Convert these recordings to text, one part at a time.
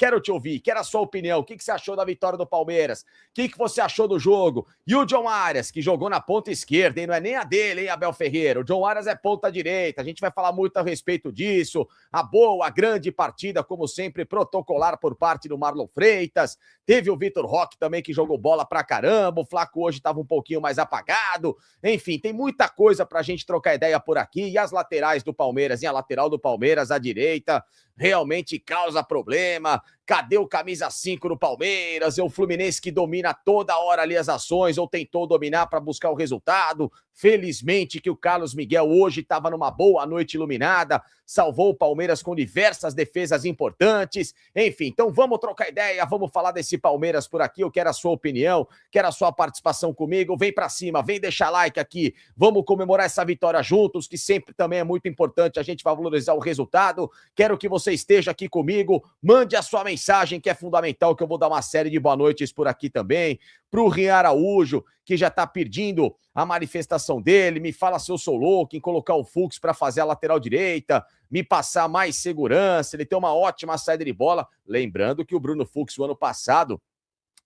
Quero te ouvir, quero a sua opinião. O que você achou da vitória do Palmeiras? O que você achou do jogo? E o John Arias, que jogou na ponta esquerda, hein? Não é nem a dele, hein, Abel Ferreira? O John Arias é ponta direita. A gente vai falar muito a respeito disso. A boa, a grande partida, como sempre, protocolar por parte do Marlon Freitas. Teve o Vitor Roque também, que jogou bola pra caramba. O Flaco hoje estava um pouquinho mais apagado. Enfim, tem muita coisa pra gente trocar ideia por aqui. E as laterais do Palmeiras, e a lateral do Palmeiras, à direita, realmente causa problema. Cadê o camisa 5 no Palmeiras? É o Fluminense que domina toda hora ali as ações, ou tentou dominar para buscar o resultado. Felizmente que o Carlos Miguel hoje estava numa boa noite iluminada, salvou o Palmeiras com diversas defesas importantes. Enfim, então vamos trocar ideia, vamos falar desse Palmeiras por aqui. Eu quero a sua opinião, quero a sua participação comigo. Vem para cima, vem deixar like aqui. Vamos comemorar essa vitória juntos, que sempre também é muito importante. A gente vai valorizar o resultado. Quero que você esteja aqui comigo. Mande a sua mensagem, que é fundamental, que eu vou dar uma série de boa noites por aqui também. Pro Rian Araújo, que já tá pedindo a manifestação dele. Me fala se eu sou louco em colocar o Fux para fazer a lateral direita, me passar mais segurança. Ele tem uma ótima saída de bola. Lembrando que o Bruno Fux, o ano passado,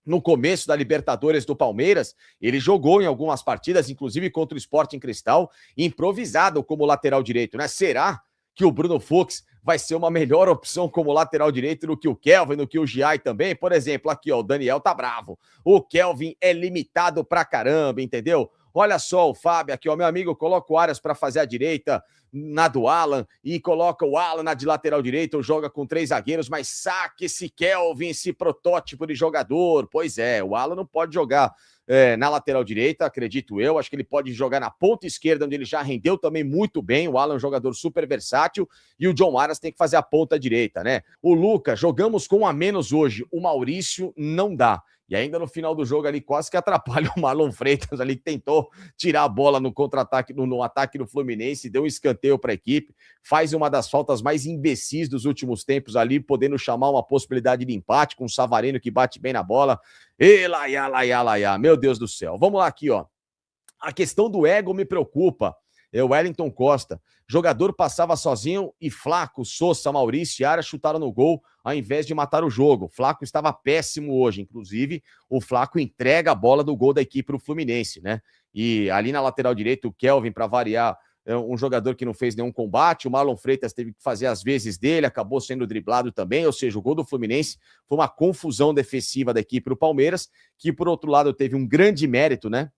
no começo da Libertadores do Palmeiras, ele jogou em algumas partidas, inclusive contra o Sporting Cristal, improvisado como lateral direito, né? Será que o Bruno Fux vai ser uma melhor opção como lateral direito do que o Kelvin, do que o Giai também? Por exemplo, aqui, ó, o Daniel tá bravo. O Kelvin é limitado pra caramba, entendeu? Olha só o Fábio aqui, ó, meu amigo, coloca o Arias para fazer a direita na do Alan e coloca o Alan na de lateral direita, ou joga com 3 zagueiros, mas saque esse Kelvin, esse protótipo de jogador. Pois é, o Alan não pode jogar na lateral direita, acredito eu. Acho que ele pode jogar na ponta esquerda, onde ele já rendeu também muito bem. O Alan é um jogador super versátil e o John Arias tem que fazer a ponta direita, né? O Lucas, jogamos com um a menos hoje. O Maurício não dá. E ainda no final do jogo ali quase que atrapalha o Marlon Freitas ali, que tentou tirar a bola no contra-ataque, no ataque do Fluminense, deu um escanteio para a equipe, faz uma das faltas mais imbecis dos últimos tempos ali, podendo chamar uma possibilidade de empate com o Savarino, que bate bem na bola. E laiá, meu Deus do céu. Vamos lá aqui, ó. A questão do ego me preocupa. É o Wellington Costa. Jogador passava sozinho e Flaco, Sousa, Maurício e Arias chutaram no gol ao invés de matar o jogo. Flaco estava péssimo hoje. Inclusive, o Flaco entrega a bola do gol da equipe para o Fluminense, né? E ali na lateral direita, o Kelvin, para variar, é um jogador que não fez nenhum combate. O Marlon Freitas teve que fazer as vezes dele, acabou sendo driblado também. Ou seja, o gol do Fluminense foi uma confusão defensiva da equipe do Palmeiras, que, por outro lado, teve um grande mérito, né?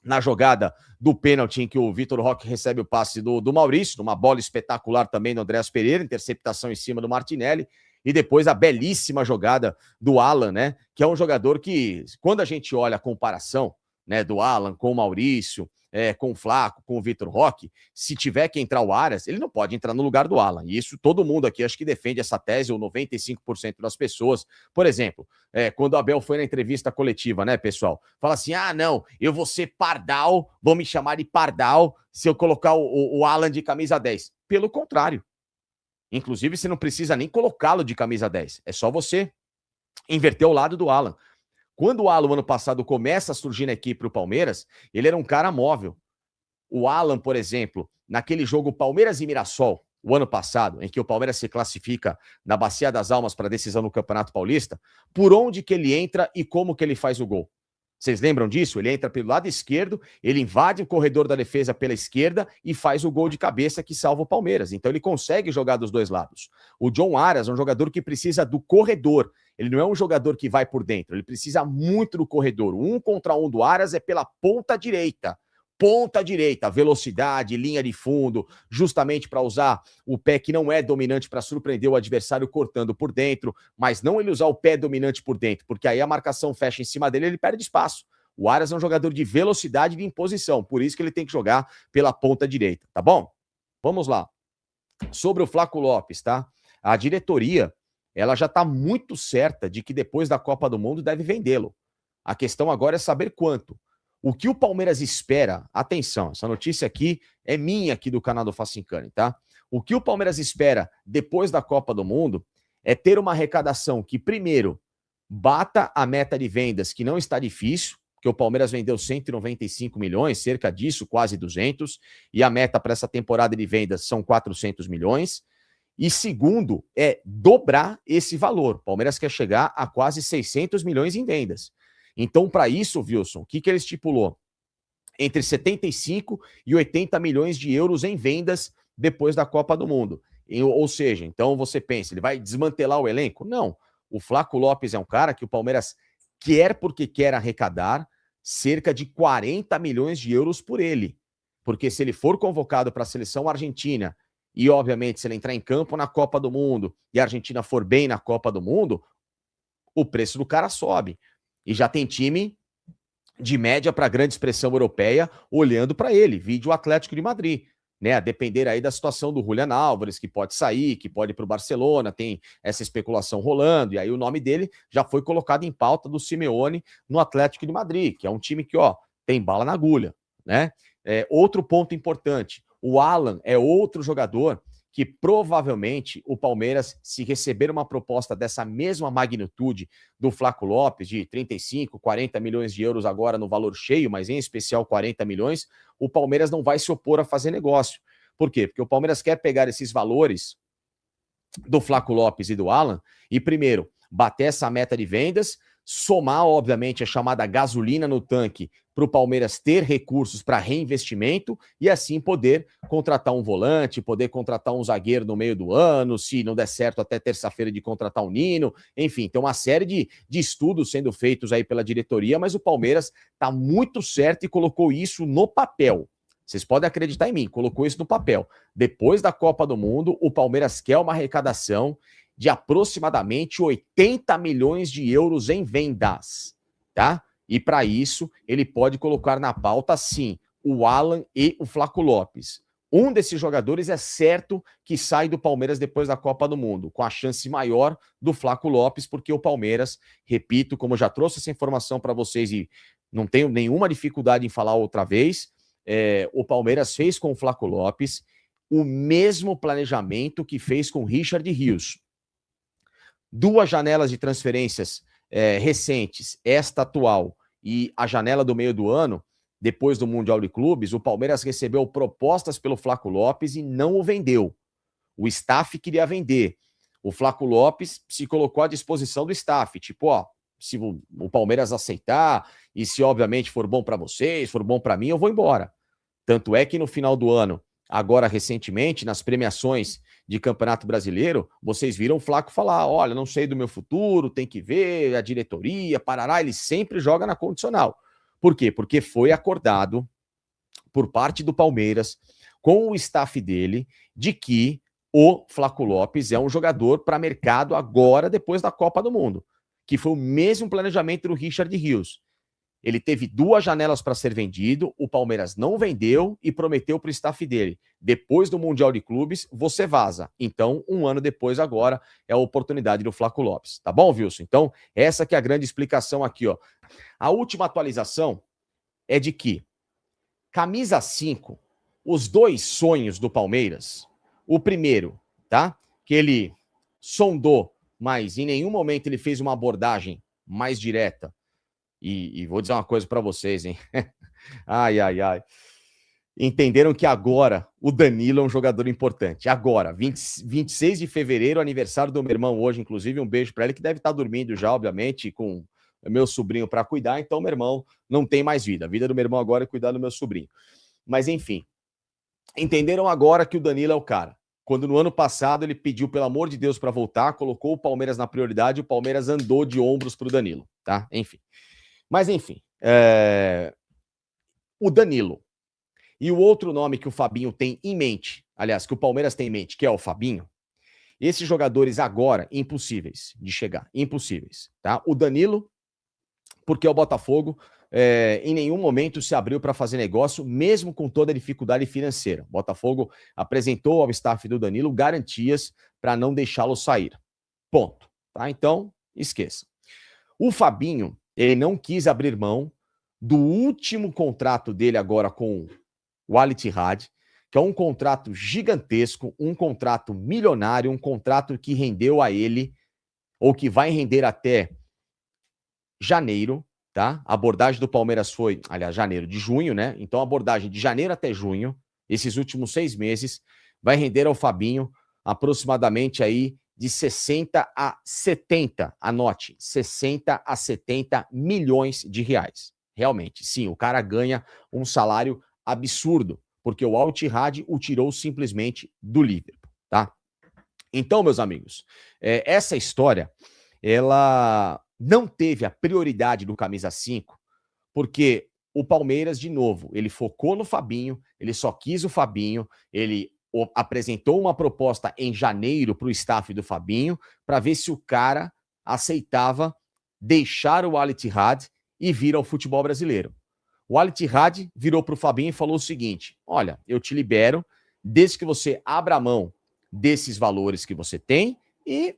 Na jogada do pênalti em que o Vitor Roque recebe o passe do Maurício, numa bola espetacular também do Andréas Pereira, interceptação em cima do Martinelli, e depois a belíssima jogada do Alan, né? Que é um jogador que, quando a gente olha a comparação, né, do Alan com o Maurício, com o Flaco, com o Vitor Roque, se tiver que entrar o Arias, ele não pode entrar no lugar do Alan. E isso todo mundo aqui acho que defende essa tese, ou 95% das pessoas. Por exemplo, quando o Abel foi na entrevista coletiva, né, pessoal? Fala assim, não, eu vou ser Pardal, vão me chamar de Pardal se eu colocar o Alan de camisa 10. Pelo contrário. Inclusive, você não precisa nem colocá-lo de camisa 10. É só você inverter o lado do Alan. Quando o Alan, ano passado, começa a surgir na equipe para o Palmeiras, ele era um cara móvel. O Alan, por exemplo, naquele jogo Palmeiras e Mirassol, o ano passado, em que o Palmeiras se classifica na Bacia das Almas para a decisão no Campeonato Paulista, por onde que ele entra e como que ele faz o gol? Vocês lembram disso? Ele entra pelo lado esquerdo, ele invade o corredor da defesa pela esquerda e faz o gol de cabeça que salva o Palmeiras. Então ele consegue jogar dos dois lados. O John Arias é um jogador que precisa do corredor. Ele não é um jogador que vai por dentro. Ele precisa muito do corredor. O 1 contra 1 do Arias é pela ponta direita. Ponta direita, velocidade, linha de fundo, justamente para usar o pé que não é dominante para surpreender o adversário cortando por dentro, mas não ele usar o pé dominante por dentro, porque aí a marcação fecha em cima dele e ele perde espaço. O Arias é um jogador de velocidade e de imposição, por isso que ele tem que jogar pela ponta direita, tá bom? Vamos lá. Sobre o Flaco Lopes, tá? A diretoria, ela já está muito certa de que depois da Copa do Mundo deve vendê-lo. A questão agora é saber quanto. O que o Palmeiras espera, atenção, essa notícia aqui é minha aqui do canal do Facincani, tá? O que o Palmeiras espera depois da Copa do Mundo é ter uma arrecadação que, primeiro, bata a meta de vendas, que não está difícil, porque o Palmeiras vendeu 195 milhões, cerca disso, quase 200, e a meta para essa temporada de vendas são 400 milhões. E segundo, é dobrar esse valor. O Palmeiras quer chegar a quase 600 milhões em vendas. Então, para isso, Wilson, o que ele estipulou? Entre 75 e 80 milhões de euros em vendas depois da Copa do Mundo. Ou seja, então você pensa, ele vai desmantelar o elenco? Não. O Flaco Lopes é um cara que o Palmeiras quer porque quer arrecadar cerca de 40 milhões de euros por ele. Porque se ele for convocado para a seleção argentina e, obviamente, se ele entrar em campo na Copa do Mundo e a Argentina for bem na Copa do Mundo, o preço do cara sobe. E já tem time de média para grande expressão europeia olhando para ele, vídeo Atlético de Madrid, né? A depender aí da situação do Julián Álvares, que pode sair, que pode ir para o Barcelona, tem essa especulação rolando, e aí o nome dele já foi colocado em pauta do Simeone no Atlético de Madrid, que é um time que, ó, tem bala na agulha, né? Outro ponto importante, o Alan é outro jogador que provavelmente o Palmeiras, se receber uma proposta dessa mesma magnitude do Flaco Lopes, de 35, 40 milhões de euros agora no valor cheio, mas em especial 40 milhões, o Palmeiras não vai se opor a fazer negócio. Por quê? Porque o Palmeiras quer pegar esses valores do Flaco Lopes e do Alan e, primeiro, bater essa meta de vendas, somar, obviamente, a chamada gasolina no tanque para o Palmeiras ter recursos para reinvestimento e assim poder contratar um volante, poder contratar um zagueiro no meio do ano, se não der certo até terça-feira de contratar um Nino, enfim, tem uma série de estudos sendo feitos aí pela diretoria, mas o Palmeiras está muito certo e colocou isso no papel. Vocês podem acreditar em mim, colocou isso no papel. Depois da Copa do Mundo, o Palmeiras quer uma arrecadação de aproximadamente 80 milhões de euros em vendas, tá? E para isso, ele pode colocar na pauta, sim, o Alan e o Flaco Lopes. Um desses jogadores é certo que sai do Palmeiras depois da Copa do Mundo, com a chance maior do Flaco Lopes, porque o Palmeiras, repito, como eu já trouxe essa informação para vocês e não tenho nenhuma dificuldade em falar outra vez, o Palmeiras fez com o Flaco Lopes o mesmo planejamento que fez com o Richard Rios. 2 janelas de transferências recentes, esta atual e a janela do meio do ano, depois do Mundial de Clubes, o Palmeiras recebeu propostas pelo Flaco Lopes e não o vendeu. O staff queria vender. O Flaco Lopes se colocou à disposição do staff, tipo, ó, se o Palmeiras aceitar e se obviamente for bom para vocês, for bom para mim, eu vou embora. Tanto é que no final do ano, agora recentemente, nas premiações de Campeonato Brasileiro, vocês viram o Flaco falar, olha, não sei do meu futuro, tem que ver, a diretoria, parará, ele sempre joga na condicional. Por quê? Porque foi acordado por parte do Palmeiras, com o staff dele, de que o Flaco Lopes é um jogador para mercado agora, depois da Copa do Mundo, que foi o mesmo planejamento do Richard Rios. Ele teve 2 janelas para ser vendido, o Palmeiras não vendeu e prometeu para o staff dele, depois do Mundial de Clubes, você vaza. Então, 1 ano depois, agora, é a oportunidade do Flaco Lopes. Tá bom, Wilson? Então, essa que é a grande explicação aqui, ó. A última atualização é de que camisa 5, os 2 sonhos do Palmeiras, o primeiro, tá? Que ele sondou, mas em nenhum momento ele fez uma abordagem mais direta. E vou dizer uma coisa para vocês, hein? Ai. Entenderam que agora o Danilo é um jogador importante. Agora, 26 de fevereiro, aniversário do meu irmão hoje, inclusive, um beijo para ele, que deve estar dormindo já, obviamente, com o meu sobrinho para cuidar, então meu irmão não tem mais vida. A vida do meu irmão agora é cuidar do meu sobrinho. Mas, enfim, entenderam agora que o Danilo é o cara. Quando no ano passado ele pediu, pelo amor de Deus, para voltar, colocou o Palmeiras na prioridade, o Palmeiras andou de ombros para o Danilo, tá? Enfim. Mas, enfim, o Danilo e o outro nome que o Fabinho tem em mente, aliás, que o Palmeiras tem em mente, que é o Fabinho, esses jogadores agora, impossíveis de chegar, impossíveis, tá? O Danilo, porque o Botafogo em nenhum momento se abriu para fazer negócio, mesmo com toda a dificuldade financeira. O Botafogo apresentou ao staff do Danilo garantias para não deixá-lo sair. Ponto. Tá? Então, esqueça. O Fabinho, ele não quis abrir mão do último contrato dele agora com o Al Ittihad, que é um contrato gigantesco, um contrato milionário, um contrato que rendeu a ele, ou que vai render até janeiro, tá? A abordagem do Palmeiras foi, aliás, de junho, né? Então a abordagem de janeiro até junho, esses últimos 6 meses, vai render ao Fabinho aproximadamente aí de 60 a 70, anote, 60 a 70 milhões de reais. Realmente, sim, o cara ganha um salário absurdo, porque o Al Ittihad o tirou simplesmente do Liverpool, tá? Então, meus amigos, essa história, ela não teve a prioridade do camisa 5, porque o Palmeiras, de novo, ele focou no Fabinho, ele só quis o Fabinho, ele apresentou uma proposta em janeiro para o staff do Fabinho, para ver se o cara aceitava deixar o Al Ittihad e vir ao futebol brasileiro. O Al Ittihad virou para o Fabinho e falou o seguinte: olha, eu te libero, desde que você abra a mão desses valores que você tem e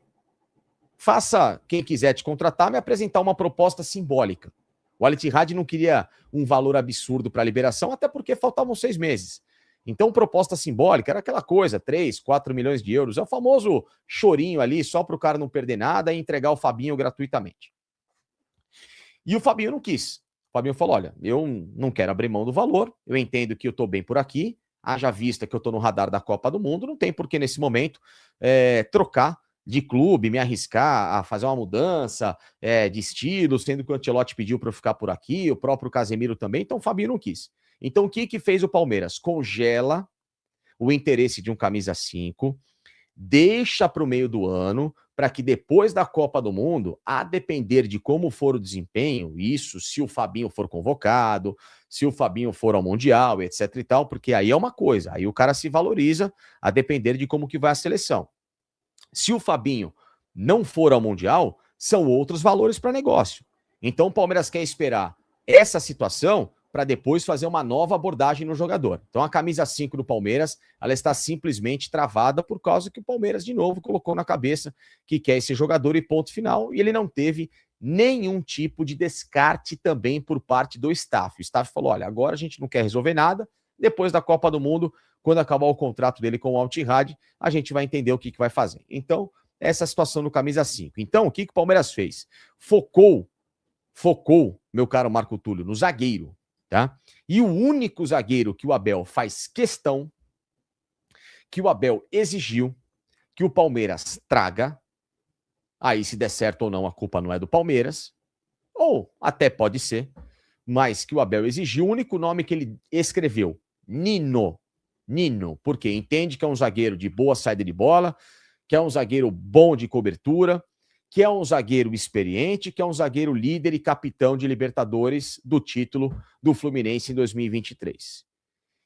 faça, quem quiser te contratar, me apresentar uma proposta simbólica. O Al Ittihad não queria um valor absurdo para a liberação, até porque faltavam 6 meses. Então, proposta simbólica era aquela coisa, 3, 4 milhões de euros. É o famoso chorinho ali, só para o cara não perder nada e entregar o Fabinho gratuitamente. E o Fabinho não quis. O Fabinho falou, olha, eu não quero abrir mão do valor, eu entendo que eu estou bem por aqui, haja vista que eu estou no radar da Copa do Mundo, não tem por que nesse momento trocar de clube, me arriscar a fazer uma mudança de estilo, sendo que o Ancelotti pediu para eu ficar por aqui, o próprio Casemiro também, então o Fabinho não quis. Então o que fez o Palmeiras? Congela o interesse de um camisa 5, deixa para o meio do ano, para que depois da Copa do Mundo, a depender de como for o desempenho, isso se o Fabinho for convocado, se o Fabinho for ao Mundial, etc e tal, porque aí é uma coisa, aí o cara se valoriza a depender de como que vai a seleção. Se o Fabinho não for ao Mundial, são outros valores para negócio. Então o Palmeiras quer esperar essa situação para depois fazer uma nova abordagem no jogador. Então a camisa 5 do Palmeiras, ela está simplesmente travada por causa que o Palmeiras, de novo, colocou na cabeça que quer esse jogador e ponto final, e ele não teve nenhum tipo de descarte também por parte do staff. O staff falou, olha, agora a gente não quer resolver nada, depois da Copa do Mundo, quando acabar o contrato dele com o Al Ittihad, a gente vai entender o que vai fazer. Então, essa é a situação no camisa 5. Então, o que o Palmeiras fez? Focou, meu caro Marco Túlio, no zagueiro, tá? E o único zagueiro que o Abel faz questão, que o Abel exigiu, que o Palmeiras traga, aí se der certo ou não, a culpa não é do Palmeiras, ou até pode ser, mas que o Abel exigiu, o único nome que ele escreveu, Nino, porque entende que é um zagueiro de boa saída de bola, que é um zagueiro bom de cobertura, que é um zagueiro experiente, que é um zagueiro líder e capitão de Libertadores do título do Fluminense em 2023.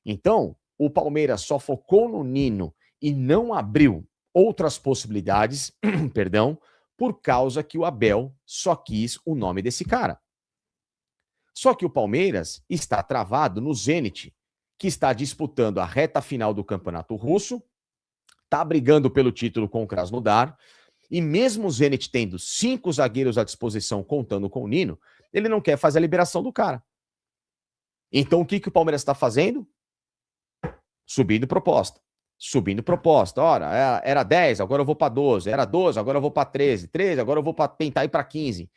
Então, o Palmeiras só focou no Nino e não abriu outras possibilidades, perdão, por causa que o Abel só quis o nome desse cara. Só que o Palmeiras está travado no Zenit, que está disputando a reta final do Campeonato Russo, está brigando pelo título com o Krasnodar, e mesmo o Zenit tendo 5 zagueiros à disposição, contando com o Nino, ele não quer fazer a liberação do cara. Então o que o Palmeiras está fazendo? Subindo proposta. Ora, era 10, agora eu vou para 12. Era 12, agora eu vou para 13. 13, agora eu vou tentar ir para 15.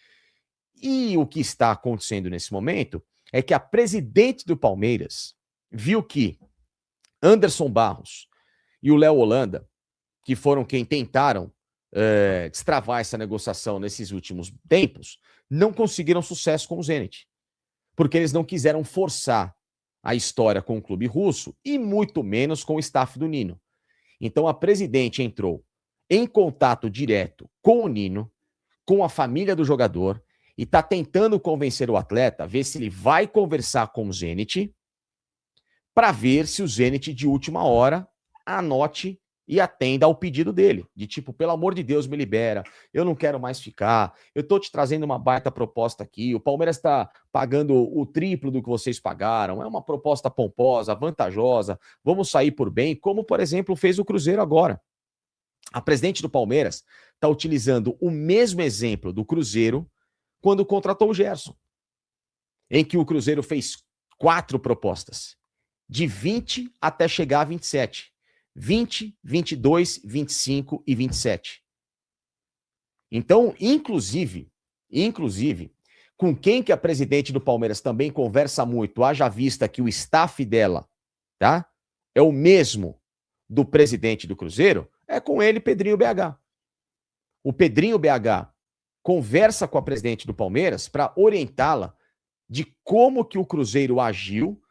E o que está acontecendo nesse momento é que a presidente do Palmeiras viu que Anderson Barros e o Léo Holanda, que foram quem tentaram destravar essa negociação nesses últimos tempos, não conseguiram sucesso com o Zenit. Porque eles não quiseram forçar a história com o clube russo e muito menos com o staff do Nino. Então a presidente entrou em contato direto com o Nino, com a família do jogador, e está tentando convencer o atleta, ver se ele vai conversar com o Zenit, para ver se o Zenit, de última hora, anote e atenda ao pedido dele. De tipo, pelo amor de Deus, me libera, eu não quero mais ficar, eu tô te trazendo uma baita proposta aqui, o Palmeiras está pagando o triplo do que vocês pagaram, é uma proposta pomposa, vantajosa, vamos sair por bem, como, por exemplo, fez o Cruzeiro agora. A presidente do Palmeiras está utilizando o mesmo exemplo do Cruzeiro quando contratou o Gerson, em que o Cruzeiro fez 4 propostas, de 20 até chegar a 27. 20, 22, 25 e 27. Então, inclusive, com quem que a presidente do Palmeiras também conversa muito, haja vista que o staff dela, tá? É o mesmo do presidente do Cruzeiro, é com ele, Pedrinho BH. O Pedrinho BH conversa com a presidente do Palmeiras para orientá-la de como que o Cruzeiro agiu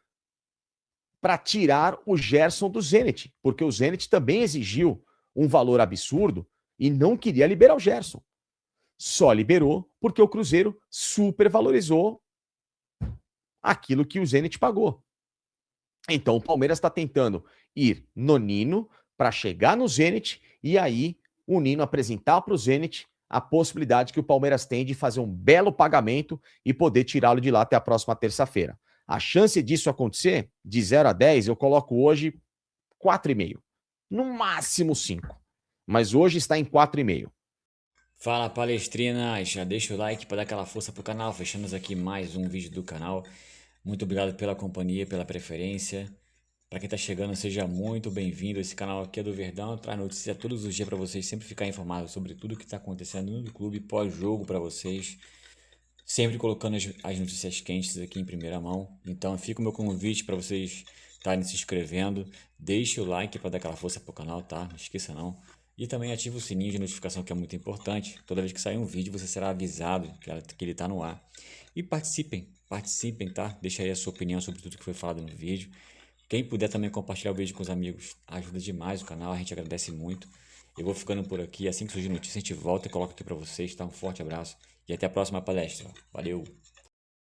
para tirar o Gerson do Zenit, porque o Zenit também exigiu um valor absurdo e não queria liberar o Gerson. Só liberou porque o Cruzeiro supervalorizou aquilo que o Zenit pagou. Então o Palmeiras está tentando ir no Nino para chegar no Zenit e aí o Nino apresentar para o Zenit a possibilidade que o Palmeiras tem de fazer um belo pagamento e poder tirá-lo de lá até a próxima terça-feira. A chance disso acontecer, de 0 a 10, eu coloco hoje 4,5. No máximo 5. Mas hoje está em 4,5. Fala palestrinas, já deixa o like para dar aquela força pro canal, fechamos aqui mais um vídeo do canal. Muito obrigado pela companhia, pela preferência. Para quem tá chegando, seja muito bem-vindo. Esse canal aqui é do Verdão, traz notícia todos os dias para vocês sempre ficar informado sobre tudo que está acontecendo no clube, pós-jogo para vocês. Sempre colocando as notícias quentes aqui em primeira mão. Então fica o meu convite para vocês estarem se inscrevendo. Deixe o like para dar aquela força pro canal, tá? Não esqueça não. E também ative o sininho de notificação, que é muito importante. Toda vez que sair um vídeo, você será avisado que ele está no ar. E participem, tá? Deixa aí a sua opinião sobre tudo que foi falado no vídeo. Quem puder também compartilhar o vídeo com os amigos, ajuda demais o canal, a gente agradece muito. Eu vou ficando por aqui, assim que surgir notícia a gente volta e coloca aqui para vocês, tá? Um forte abraço e até a próxima palestra. Valeu!